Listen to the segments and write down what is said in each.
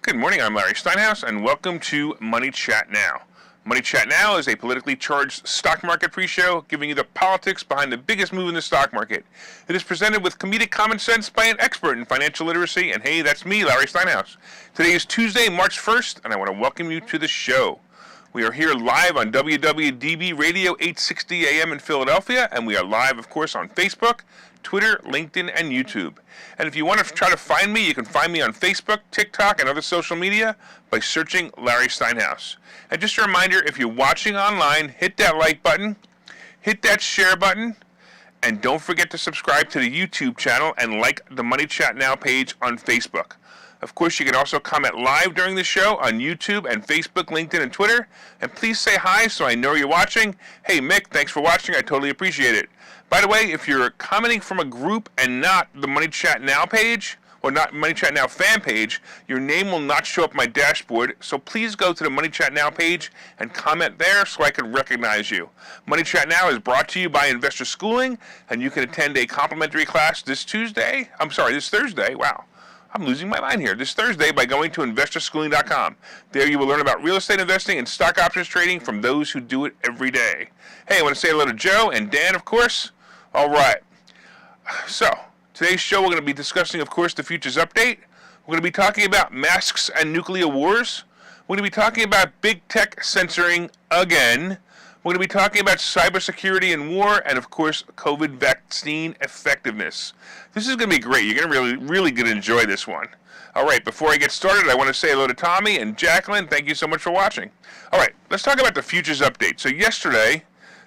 Good morning, I'm Larry Steinhouse, and welcome to Money Chat Now. Money Chat Now is a politically charged stock market pre-show giving you the politics behind the biggest move in the stock market. It is presented with comedic common sense by an expert in financial literacy, and hey, that's me, Larry Steinhouse. Today is Tuesday, March 1st, and I want to welcome you to the show. We are here live on WWDB Radio 860 AM in Philadelphia, and we are live, of course, on Facebook, Twitter, LinkedIn, and YouTube. And if you want to try to find me, you can find me on Facebook, TikTok, and other social media by searching Larry Steinhouse. And just a reminder, if you're watching online, hit that like button, hit that share button, and don't forget to subscribe to the YouTube channel and like the Money Chat Now page on Facebook. Of course, you can also comment live during the show on YouTube and Facebook, LinkedIn, and Twitter. And please say hi so I know you're watching. Hey, Mick, thanks for watching. I totally appreciate it. By the way, if you're commenting from a group and not the Money Chat Now page, or not Money Chat Now fan page, your name will not show up my dashboard. So please go to the Money Chat Now page and comment there so I can recognize you. Money Chat Now is brought to you by Investor Schooling, and you can attend a complimentary class this Thursday. Wow. I'm losing my mind here. This Thursday by going to investorschooling.com. There you will learn about real estate investing and stock options trading from those who do it every day. Hey, I want to say hello to Joe and Dan, of course. All right. So, today's show we're going to be discussing, of course, the futures update. We're going to be talking about masks and nuclear wars. We're going to be talking about big tech censoring again. We're going to be talking about cybersecurity and war, and of course, COVID vaccine effectiveness. This is going to be great. You're going to really going to enjoy this one. All right, before I get started, I want to say hello to Tommy and Jacqueline. Thank you so much for watching. All right, let's talk about the futures update. So yesterday,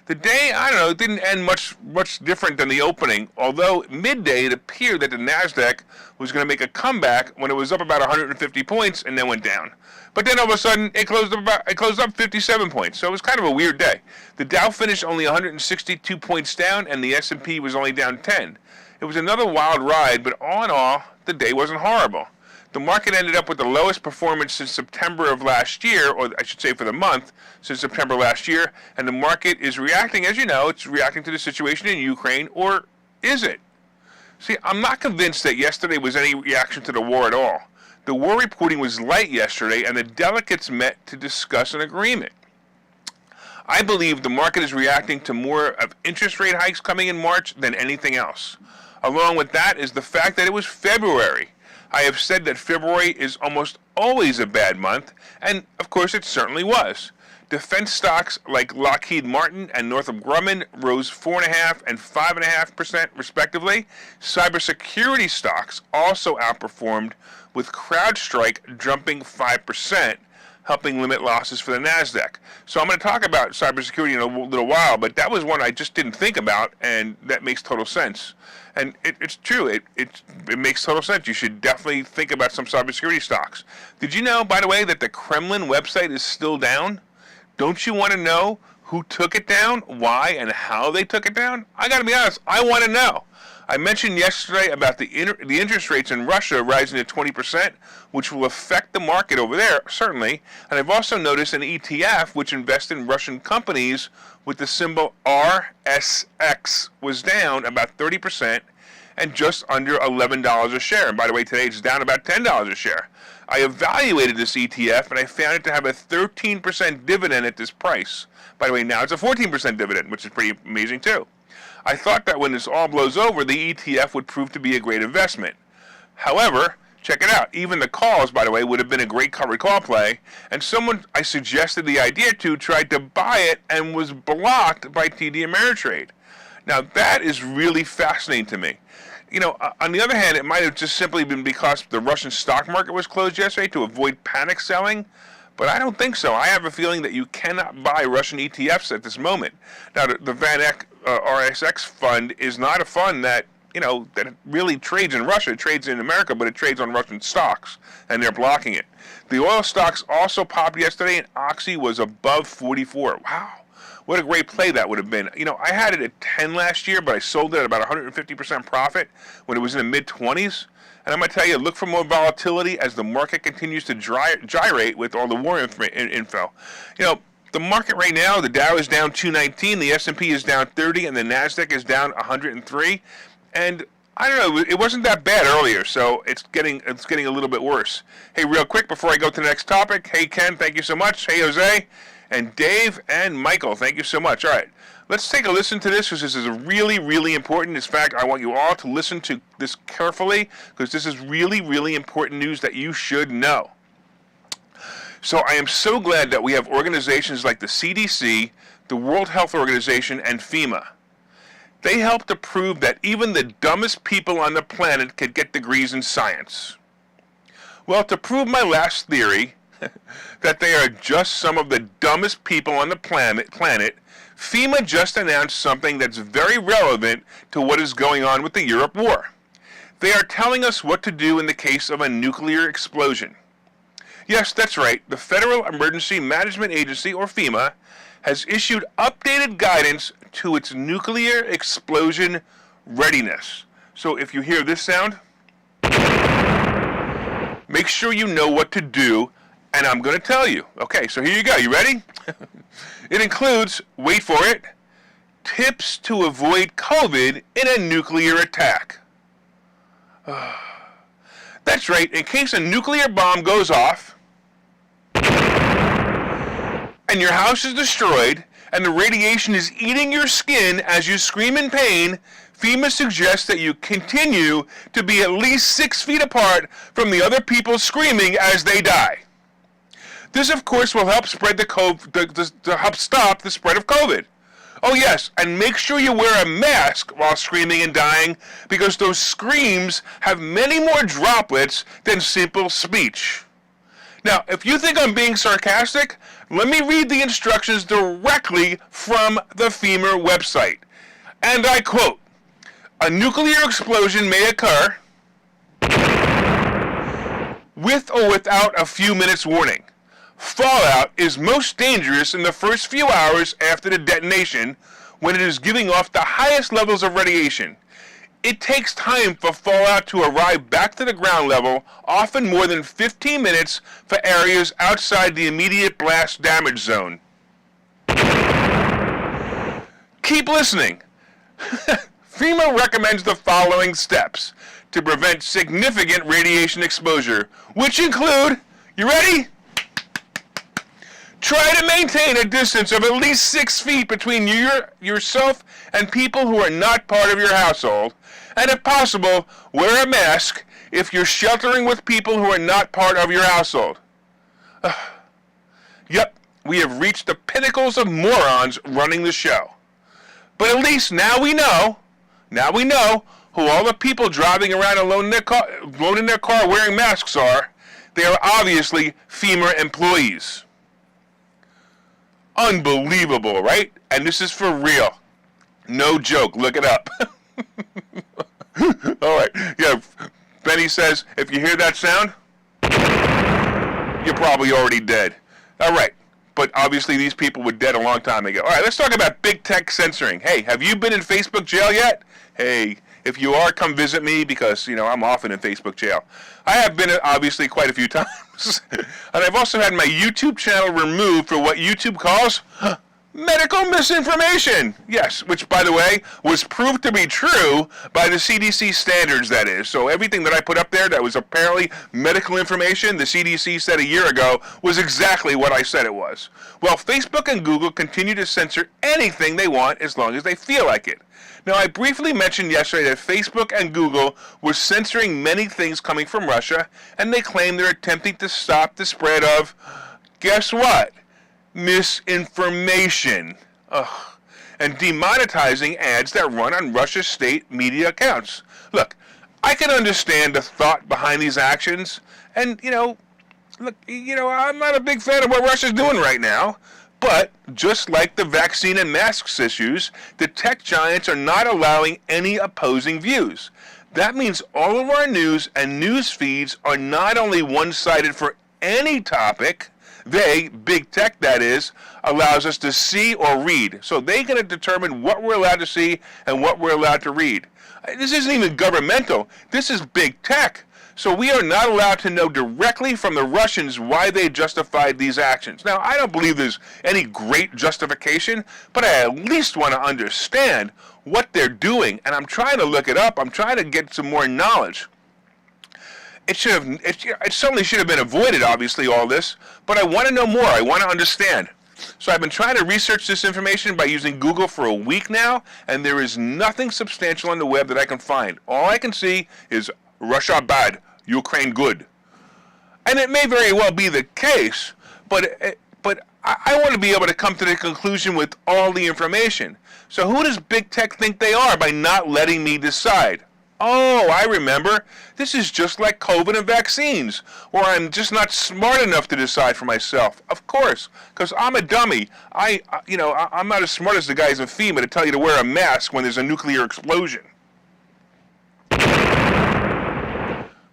the day, it didn't end much different than the opening, although midday it appeared that the NASDAQ was going to make a comeback when it was up about 150 points and then went down. But then all of a sudden, it closed up 57 points, so it was kind of a weird day. The Dow finished only 162 points down, and the S&P was only down 10. It was another wild ride, but all in all, the day wasn't horrible. The market ended up with the lowest performance since September of last year, or I should say for the month, since September last year, and the market is reacting, as you know, it's reacting to the situation in Ukraine, or is it? See, I'm not convinced that yesterday was any reaction to the war at all. The war reporting was light yesterday, and the delegates met to discuss an agreement. I believe the market is reacting to more of interest rate hikes coming in March than anything else. Along with that is the fact that it was February. I have said that February is almost always a bad month, and of course it certainly was. Defense stocks like Lockheed Martin and Northrop Grumman rose 4.5% and 5.5% respectively. Cybersecurity stocks also outperformed, with CrowdStrike jumping 5%, helping limit losses for the NASDAQ. So I'm going to talk about cybersecurity in a little while, but that was one I just didn't think about, and that makes total sense. And it's true. It makes total sense. You should definitely think about some cybersecurity stocks. Did you know, by the way, that the Kremlin website is still down? Don't you want to know who took it down, why, and how they took it down? I got to be honest, I want to know. I mentioned yesterday about the interest rates in Russia rising to 20%, which will affect the market over there, certainly. And I've also noticed an ETF, which invests in Russian companies with the symbol RSX, was down about 30% and just under $11 a share. And by the way, today it's down about $10 a share. I evaluated this ETF, and I found it to have a 13% dividend at this price. By the way, now it's a 14% dividend, which is pretty amazing too. I thought that when this all blows over, the ETF would prove to be a great investment. However, check it out. Even the calls, by the way, would have been a great covered call play, and someone I suggested the idea to tried to buy it and was blocked by TD Ameritrade. Now, that is really fascinating to me. You know, on the other hand, it might have just simply been because the Russian stock market was closed yesterday to avoid panic selling. But I don't think so. I have a feeling that you cannot buy Russian ETFs at this moment. Now, the Van Eck RSX fund is not a fund that, that really trades in Russia. It trades in America, but it trades on Russian stocks, and they're blocking it. The oil stocks also popped yesterday, and Oxy was above 44. Wow. What a great play that would have been. I had it at 10 last year, but I sold it at about 150% profit when it was in the mid-20s. And I'm going to tell you, look for more volatility as the market continues to gyrate with all the war info. The market right now, the Dow is down 219, the S&P is down 30, and the NASDAQ is down 103. And I don't know. It wasn't that bad earlier, so it's getting a little bit worse. Hey, real quick before I go to the next topic. Hey, Ken, thank you so much. Hey, Jose, and Dave and Michael, thank you so much. All right, let's take a listen to this because this is really, really important. In fact, I want you all to listen to this carefully because this is really, really important news that you should know. So I am so glad that we have organizations like the CDC, the World Health Organization, and FEMA. They help to prove that even the dumbest people on the planet could get degrees in science. Well, to prove my last theory, that they are just some of the dumbest people on the planet, FEMA just announced something that's very relevant to what is going on with the Europe war. They are telling us what to do in the case of a nuclear explosion. Yes, that's right. The Federal Emergency Management Agency, or FEMA, has issued updated guidance to its nuclear explosion readiness. So if you hear this sound, make sure you know what to do, and I'm going to tell you. Okay, so here you go. You ready? It includes, wait for it, tips to avoid COVID in a nuclear attack. That's right. In case a nuclear bomb goes off and your house is destroyed and the radiation is eating your skin as you scream in pain, FEMA suggests that you continue to be at least 6 feet apart from the other people screaming as they die. This, of course, will help spread to help stop the spread of COVID. Oh yes, and make sure you wear a mask while screaming and dying because those screams have many more droplets than simple speech. Now, if you think I'm being sarcastic, let me read the instructions directly from the FEMA website. And I quote, "A nuclear explosion may occur with or without a few minutes warning. Fallout is most dangerous in the first few hours after the detonation when it is giving off the highest levels of radiation. It takes time for fallout to arrive back to the ground level, often more than 15 minutes for areas outside the immediate blast damage zone." Keep listening. FEMA recommends the following steps to prevent significant radiation exposure, which include, you ready? Try to maintain a distance of at least 6 feet between yourself and people who are not part of your household. And if possible, wear a mask if you're sheltering with people who are not part of your household. Yep, we have reached the pinnacles of morons running the show. But at least now we know who all the people driving around alone in their car wearing masks are. They are obviously FEMA employees. Unbelievable, right? And this is for real. No joke. Look it up. All right. Yeah. Benny says, if you hear that sound, you're probably already dead. All right. But obviously these people were dead a long time ago. All right. Let's talk about big tech censoring. Hey, have you been in Facebook jail yet? Hey, if you are, come visit me because, I'm often in Facebook jail. I have been obviously quite a few times. And I've also had my YouTube channel removed for what YouTube calls medical misinformation. Yes, which, by the way, was proved to be true by the CDC standards, that is. So everything that I put up there that was apparently medical information, the CDC said a year ago, was exactly what I said it was. Well, Facebook and Google continue to censor anything they want as long as they feel like it. Now, I briefly mentioned yesterday that Facebook and Google were censoring many things coming from Russia, and they claim they're attempting to stop the spread of, guess what? Misinformation. And demonetizing ads that run on Russia's state media accounts. Look, I can understand the thought behind these actions, and, I'm not a big fan of what Russia's doing right now. But, just like the vaccine and masks issues, the tech giants are not allowing any opposing views. That means all of our news and news feeds are not only one-sided for any topic, they, big tech that is, allows us to see or read. So they're going to determine what we're allowed to see and what we're allowed to read. This isn't even governmental. This is big tech. So we are not allowed to know directly from the Russians why they justified these actions. Now, I don't believe there's any great justification, but I at least want to understand what they're doing, and I'm trying to look it up. I'm trying to get some more knowledge. It certainly should have been avoided, obviously, all this, but I want to know more. I want to understand. So I've been trying to research this information by using Google for a week now, and there is nothing substantial on the web that I can find. All I can see is Russia bad, Ukraine good. And it may very well be the case, but I want to be able to come to the conclusion with all the information. So who does big tech think they are by not letting me decide? Oh, I remember. This is just like COVID and vaccines, where I'm just not smart enough to decide for myself. Of course, because I'm a dummy. I'm not as smart as the guys in FEMA to tell you to wear a mask when there's a nuclear explosion.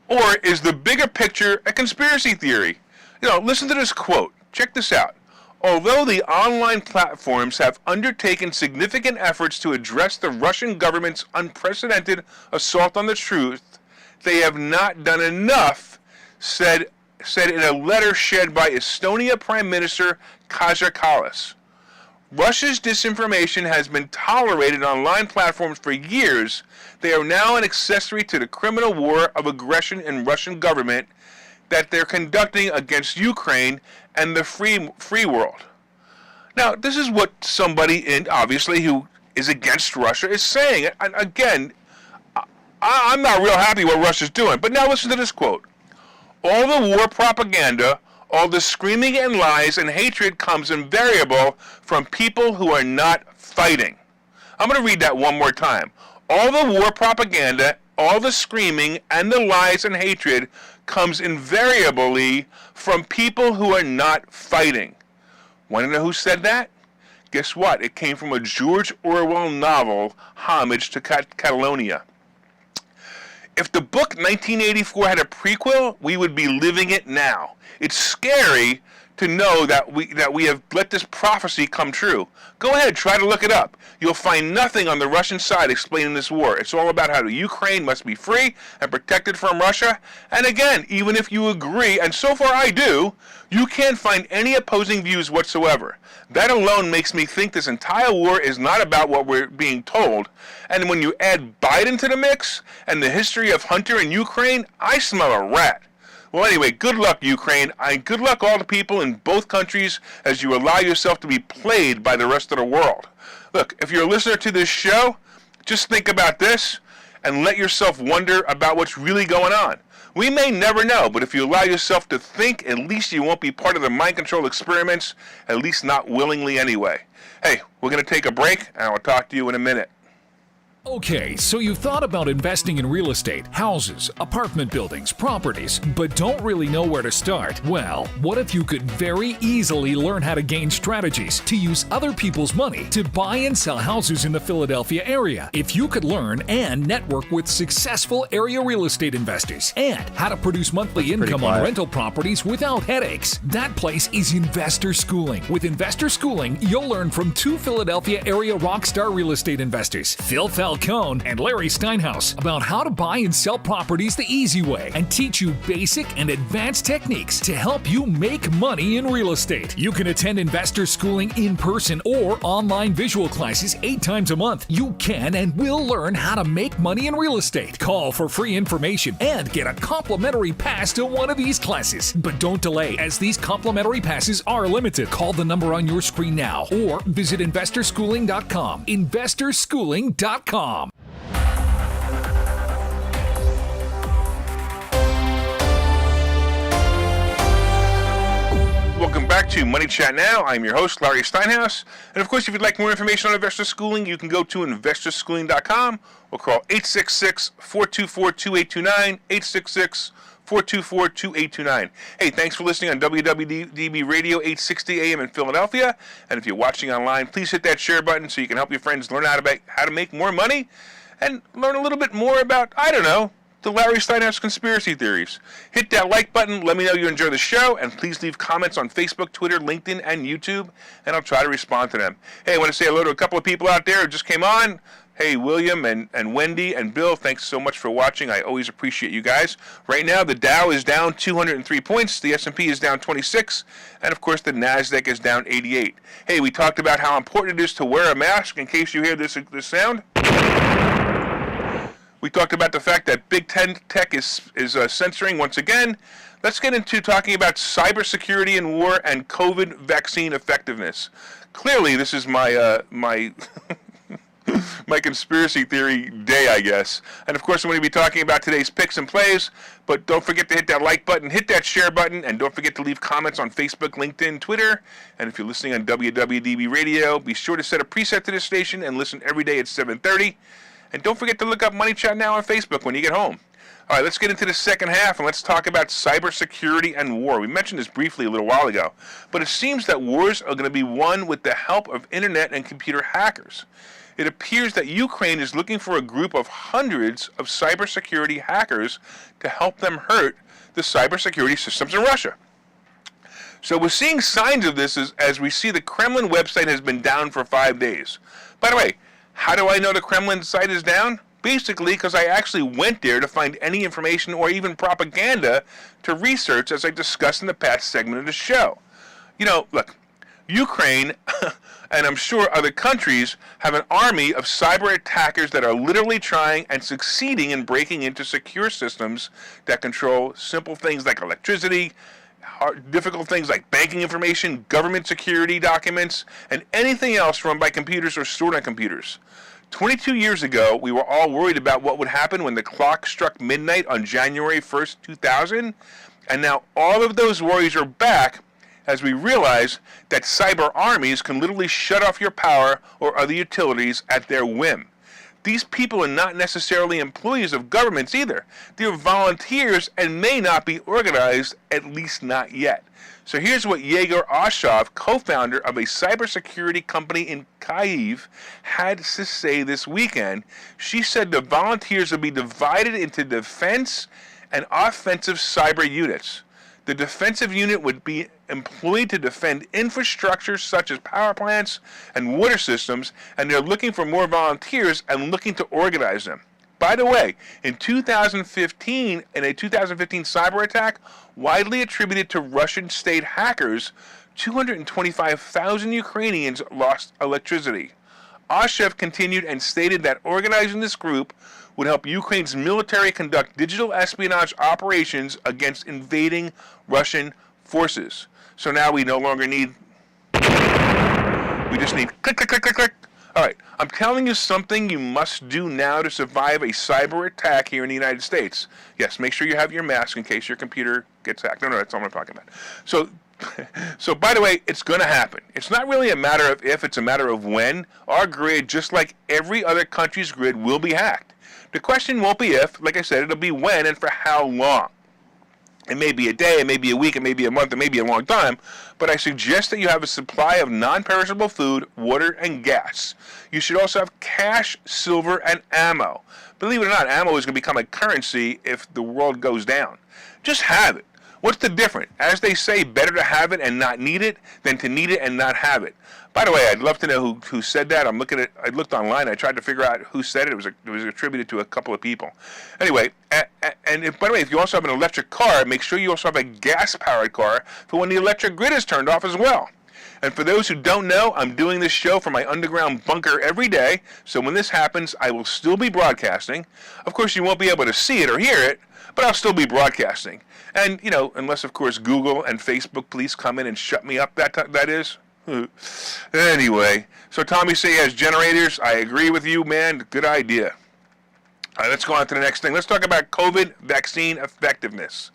Or is the bigger picture a conspiracy theory? Listen to this quote. Check this out. Although the online platforms have undertaken significant efforts to address the Russian government's unprecedented assault on the truth, they have not done enough, said in a letter shared by Estonia Prime Minister Kaja Kallas. Russia's disinformation has been tolerated on online platforms for years. They are now an accessory to the criminal war of aggression in Russian government that they're conducting against Ukraine and the free world. Now, this is what somebody, obviously, who is against Russia is saying. And again, I'm not real happy what Russia's doing. But now listen to this quote. All the war propaganda, all the screaming and lies and hatred comes invariable from people who are not fighting. I'm going to read that one more time. All the war propaganda, all the screaming and the lies and hatred comes invariably from people who are not fighting. Want to know who said that? Guess what? It came from a George Orwell novel, Homage to Catalonia. If the book 1984 had a prequel, we would be living it now. It's scary to know that we have let this prophecy come true. Go ahead, try to look it up. You'll find nothing on the Russian side explaining this war. It's all about how the Ukraine must be free and protected from Russia. And again, even if you agree, and so far I do, you can't find any opposing views whatsoever. That alone makes me think this entire war is not about what we're being told. And when you add Biden to the mix and the history of Hunter in Ukraine, I smell a rat. Well, anyway, good luck, Ukraine. Good luck all the people in both countries as you allow yourself to be played by the rest of the world. Look, if you're a listener to this show, just think about this and let yourself wonder about what's really going on. We may never know, but if you allow yourself to think, at least you won't be part of the mind control experiments, at least not willingly anyway. Hey, we're going to take a break, and I'll talk to you in a minute. Okay, so you've thought about investing in real estate, houses, apartment buildings, properties, but don't really know where to start? Well, what if you could very easily learn how to gain strategies to use other people's money to buy and sell houses in the Philadelphia area? If you could learn and network with successful area real estate investors and how to produce monthly income on rental properties without headaches, that place is Investor Schooling. With Investor Schooling, you'll learn from two Philadelphia area rockstar real estate investors, Phil Falcone and Larry Steinhouse, about how to buy and sell properties the easy way and teach you basic and advanced techniques to help you make money in real estate. You can attend Investor Schooling in person or online visual classes 8 times a month. You can and will learn how to make money in real estate. Call for free information and get a complimentary pass to one of these classes. But don't delay, as these complimentary passes are limited. Call the number on your screen now or visit investorschooling.com. investorschooling.com. Welcome back to Money Chat Now. I'm your host, Larry Steinhouse. And of course, if you'd like more information on Investor Schooling, you can go to investorschooling.com or call 866-424-2829, 866-424-2829. Hey, thanks for listening on WWDB Radio 860 AM in Philadelphia. And if you're watching online, please hit that share button so you can help your friends learn how to make more money and learn a little bit more about, I don't know, the Larry Steinhouse conspiracy theories. Hit that like button, let me know you enjoy the show, and please leave comments on Facebook, Twitter, LinkedIn, and YouTube, and I'll try to respond to them. Hey, I want to say hello to a couple of people out there who just came on. Hey, William and Wendy and Bill, thanks so much for watching. I always appreciate you guys. Right now, the Dow is down 203 points, the S&P is down 26, and of course the NASDAQ is down 88. Hey, we talked about how important it is to wear a mask in case you hear this sound. We talked about the fact that Big Tech is censoring once again. Let's get into talking about cybersecurity and war and COVID vaccine effectiveness. Clearly, this is my my conspiracy theory day, I guess. And of course, I'm going to be talking about today's picks and plays. But don't forget to hit that like button, hit that share button, and don't forget to leave comments on Facebook, LinkedIn, Twitter. And if you're listening on WWDB Radio, be sure to set a preset to this station and listen every day at 7:30. And don't forget to look up Money Chat Now on Facebook when you get home. All right, let's get into the second half, and let's talk about cybersecurity and war. We mentioned this briefly a little while ago, but it seems that wars are going to be won with the help of internet and computer hackers. It appears that Ukraine is looking for a group of hundreds of cybersecurity hackers to help them hurt the cybersecurity systems in Russia. So we're seeing signs of this as we see the Kremlin website has been down for 5 days. By the way, how do I know the Kremlin site is down? Basically, because I actually went there to find any information or even propaganda to research, as I discussed in the past segment of the show. You know, look, Ukraine, and I'm sure other countries, have an army of cyber attackers that are literally trying and succeeding in breaking into secure systems that control simple things like electricity, difficult things like banking information, government security documents, and anything else run by computers or stored on computers. 22 years ago, we were all worried about what would happen when the clock struck midnight on January 1st, 2000, and now all of those worries are back as we realize that cyber armies can literally shut off your power or other utilities at their whim. These people are not necessarily employees of governments either. They're volunteers and may not be organized, at least not yet. So here's what Yegor Oshov, co-founder of a cybersecurity company in Kyiv, had to say this weekend. She said the volunteers will be divided into defense and offensive cyber units. The defensive unit would be employed to defend infrastructure such as power plants and water systems, and they're looking for more volunteers and looking to organize them. By the way, in 2015, in a 2015 cyber attack, widely attributed to Russian state hackers, 225,000 Ukrainians lost electricity. Oshev continued and stated that organizing this group would help Ukraine's military conduct digital espionage operations against invading Russian forces. So now we no longer need, we just need click, click, click, click, click. All right, I'm telling you something you must do now to survive a cyber attack here in the United States. Yes, make sure you have your mask in case your computer gets hacked. No, that's not what I'm talking about. So by the way, it's going to happen. It's not really a matter of if, it's a matter of when. Our grid, just like every other country's grid, will be hacked. The question won't be if, like I said, it'll be when and for how long. It may be a day, it may be a week, it may be a month, it may be a long time, but I suggest that you have a supply of non-perishable food, water, and gas. You should also have cash, silver, and ammo. Believe it or not, ammo is going to become a currency if the world goes down. Just have it. What's the difference? As they say, better to have it and not need it than to need it and not have it. By the way, I'd love to know who said that. I looked online. I tried to figure out who said it. It was attributed to a couple of people. Anyway, by the way, if you also have an electric car, make sure you also have a gas-powered car for when the electric grid is turned off as well. And for those who don't know, I'm doing this show from my underground bunker every day. So when this happens, I will still be broadcasting. Of course, you won't be able to see it or hear it, but I'll still be broadcasting. And, you know, unless, of course, Google and Facebook police come in and shut me up, that is. Anyway, so Tommy say he has generators. I agree with you, man. Good idea. All right, let's go on to the next thing. Let's talk about COVID vaccine effectiveness.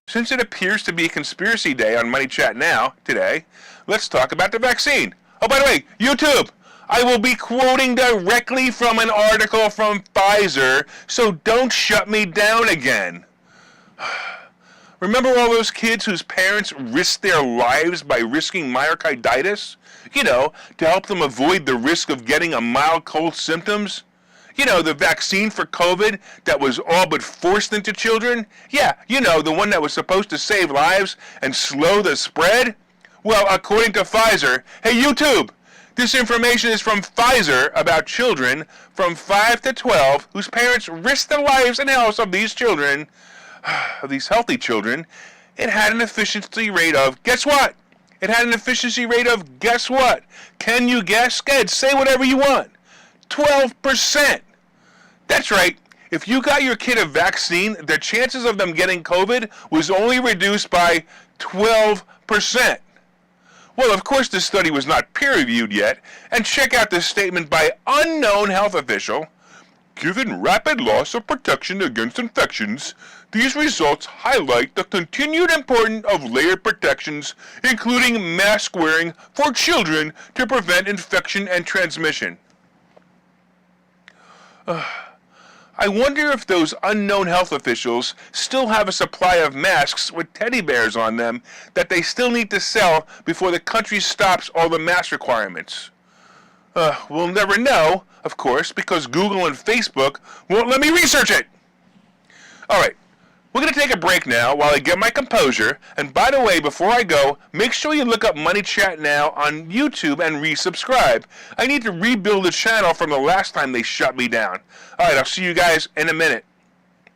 Since it appears to be Conspiracy Day on Money Chat Now today, let's talk about the vaccine. Oh, by the way, YouTube, I will be quoting directly from an article from Pfizer, so don't shut me down again. Remember all those kids whose parents risked their lives by risking myocarditis? You know, to help them avoid the risk of getting a mild cold symptoms? You know, the vaccine for COVID that was all but forced into children? Yeah, you know, the one that was supposed to save lives and slow the spread? Well, according to Pfizer, hey YouTube, This information is from Pfizer about children from 5 to 12 whose parents risked the lives and health of these children, of these healthy children. It had an efficiency rate of, guess what? It had an efficiency rate of, guess what? Can you guess? Go ahead, say whatever you want. 12%. That's right. If you got your kid a vaccine, the chances of them getting COVID was only reduced by 12%. Well, of course, this study was not peer-reviewed yet, and check out this statement by unknown health official. Given rapid loss of protection against infections, these results highlight the continued importance of layered protections, including mask wearing for children to prevent infection and transmission. I wonder if those unknown health officials still have a supply of masks with teddy bears on them that they still need to sell before the country stops all the mask requirements. We'll never know, of course, because Google and Facebook won't let me research it. All right, we're going to take a break now while I get my composure. And by the way, before I go, make sure you look up Money Chat Now on YouTube and resubscribe. I need to rebuild the channel from the last time they shut me down. All right, I'll see you guys in a minute.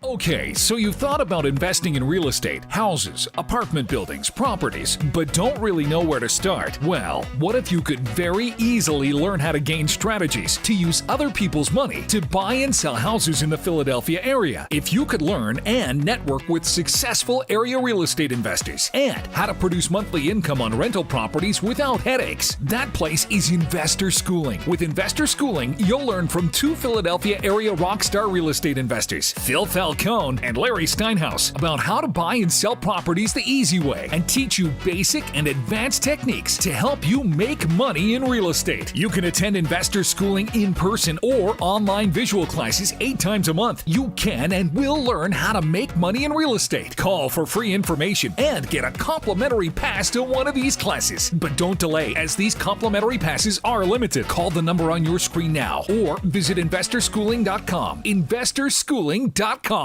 Okay, so you've thought about investing in real estate, houses, apartment buildings, properties, but don't really know where to start? Well, what if you could very easily learn how to gain strategies to use other people's money to buy and sell houses in the Philadelphia area? If you could learn and network with successful area real estate investors and how to produce monthly income on rental properties without headaches, that place is Investor Schooling. With Investor Schooling, you'll learn from two Philadelphia area rockstar real estate investors, Phil Falcone and Larry Steinhouse, about how to buy and sell properties the easy way and teach you basic and advanced techniques to help you make money in real estate. You can attend Investor Schooling in person or online visual classes 8 times a month. You can and will learn how to make money in real estate. Call for free information and get a complimentary pass to one of these classes. But don't delay, as these complimentary passes are limited. Call the number on your screen now or visit investorschooling.com. investorschooling.com.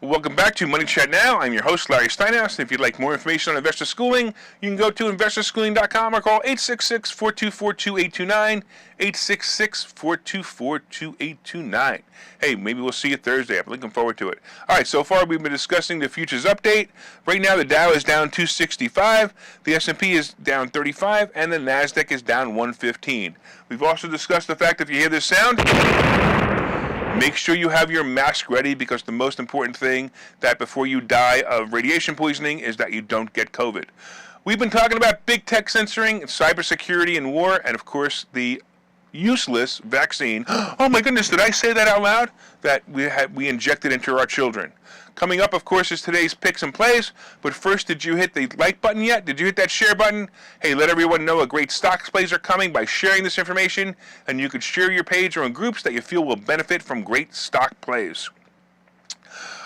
Welcome back to Money Chat Now. I'm your host, Larry Steinhouse. If you'd like more information on Investor Schooling, you can go to investorschooling.com or call 866-424-2829, 866-424-2829. Hey, maybe we'll see you Thursday. I'm looking forward to it. All right, so far we've been discussing the futures update. Right now the Dow is down 265, the S&P is down 35, and the NASDAQ is down 115. We've also discussed the fact if you hear this sound, make sure you have your mask ready, because the most important thing that before you die of radiation poisoning is that you don't get COVID. We've been talking about big tech censoring, cybersecurity, and war, and of course the useless vaccine. Oh my goodness, did I say that out loud? That we injected into our children. Coming up, of course, is today's picks and plays. But first, did you hit the like button yet? Did you hit that share button? Hey, let everyone know a great stocks plays are coming by sharing this information. And you could share your page or in groups that you feel will benefit from great stock plays.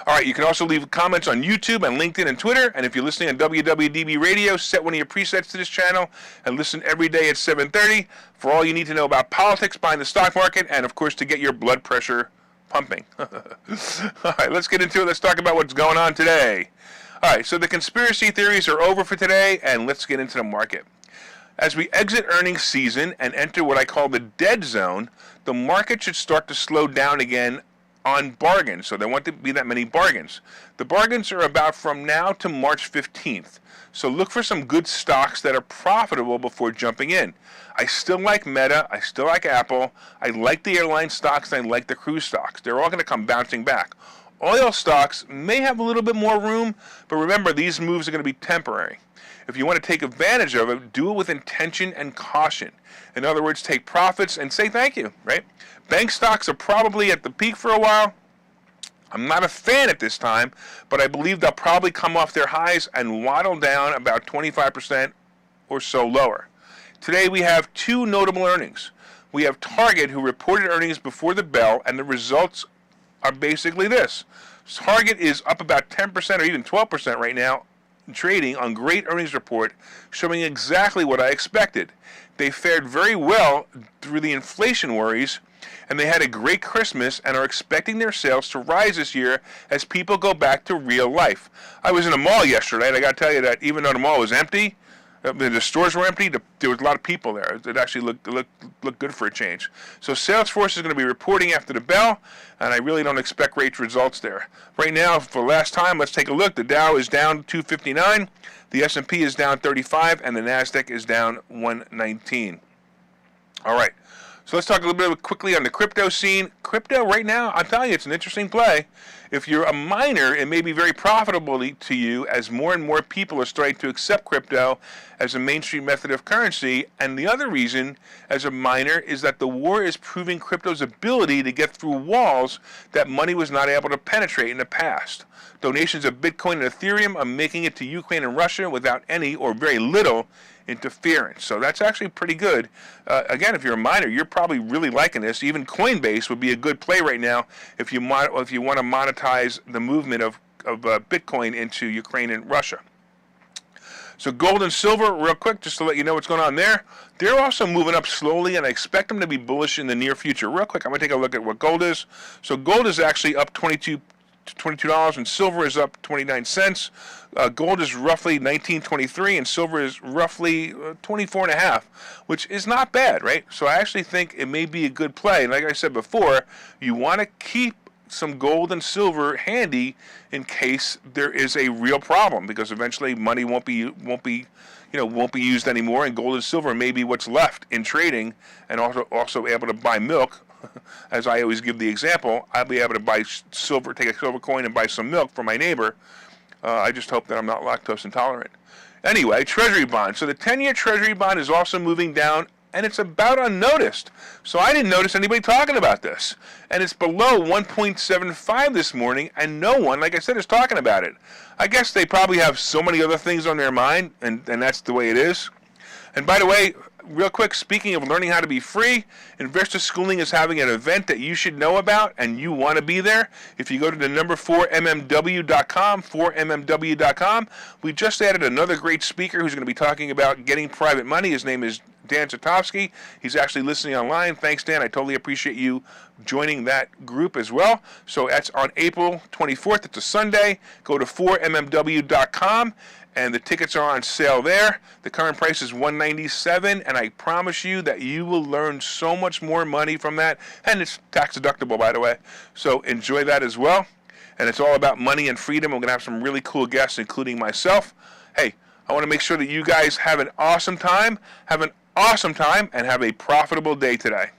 All right, you can also leave comments on YouTube and LinkedIn and Twitter. And if you're listening on WWDB Radio, set one of your presets to this channel and listen every day at 7:30 for all you need to know about politics behind the stock market and, of course, to get your blood pressure pumping. All right, let's get into it. Let's talk about what's going on today. All right, so the conspiracy theories are over for today, and let's get into the market. As we exit earnings season and enter what I call the dead zone, the market should start to slow down again on bargains. So there won't be that many bargains. The bargains are about from now to March 15th. So look for some good stocks that are profitable before jumping in. I still like Meta. I still like Apple. I like the airline stocks, and I like the cruise stocks. They're all going to come bouncing back. Oil stocks may have a little bit more room, but remember, these moves are going to be temporary. If you want to take advantage of it, do it with intention and caution. In other words, take profits and say thank you, right? Bank stocks are probably at the peak for a while. I'm not a fan at this time, but I believe they'll probably come off their highs and waddle down about 25% or so lower. Today we have two notable earnings. We have Target, who reported earnings before the bell, and the results are basically this. Target is up about 10% or even 12% right now trading on great earnings report, showing exactly what I expected. They fared very well through the inflation worries, and they had a great Christmas and are expecting their sales to rise this year as people go back to real life. I was in a mall yesterday, and I got to tell you that even though the mall was empty, the stores were empty, there was a lot of people there. It actually looked good for a change. So Salesforce is going to be reporting after the bell, and I really don't expect great results there. Right now, for last time, let's take a look. The Dow is down 259, the S&P is down 35, and the NASDAQ is down 119. All right. So let's talk a little bit quickly on the crypto scene. Crypto right now, I'm telling you, it's an interesting play. If you're a miner, it may be very profitable to you as more and more people are starting to accept crypto as a mainstream method of currency. And the other reason, as a miner, is that the war is proving crypto's ability to get through walls that money was not able to penetrate in the past. Donations of Bitcoin and Ethereum are making it to Ukraine and Russia without any or very little interference. So that's actually pretty good. Again, if you're a miner, you're probably really liking this. Even Coinbase would be a good play right now if you want to monetize the movement of Bitcoin into Ukraine and Russia. So gold and silver, real quick, just to let you know what's going on there. They're also moving up slowly, and I expect them to be bullish in the near future. Real quick, I'm going to take a look at what gold is. So gold is actually up $22, and silver is up 29 cents. Gold is roughly $19.23, and silver is roughly 24.5, which is not bad, right? So I actually think it may be a good play. And like I said before, you want to keep some gold and silver handy in case there is a real problem, because eventually money won't be used anymore, and gold and silver may be what's left in trading, and also able to buy milk. As I always give the example, I'll be able to buy silver, take a silver coin and buy some milk for my neighbor. I just hope that I'm not lactose intolerant. Anyway, Treasury bond. So the 10-year Treasury bond is also moving down, and it's about unnoticed. So I didn't notice anybody talking about this. And it's below 1.75 this morning, and no one, like I said, is talking about it. I guess they probably have so many other things on their mind, and that's the way it is. And by the way, real quick, speaking of learning how to be free, Investor Schooling is having an event that you should know about, and you want to be there. If you go to the number 4mmw.com, 4mmw.com, we just added another great speaker who's going to be talking about getting private money. His name is Dan Satofsky. He's actually listening online. Thanks, Dan. I totally appreciate you joining that group as well. So that's on April 24th. It's a Sunday. Go to 4mmw.com. And the tickets are on sale there. The current price is $197, and I promise you that you will learn so much more money from that. And it's tax deductible, by the way. So enjoy that as well. And it's all about money and freedom. We're going to have some really cool guests, including myself. Hey, I want to make sure that you guys have an awesome time. Have an awesome time, and have a profitable day today.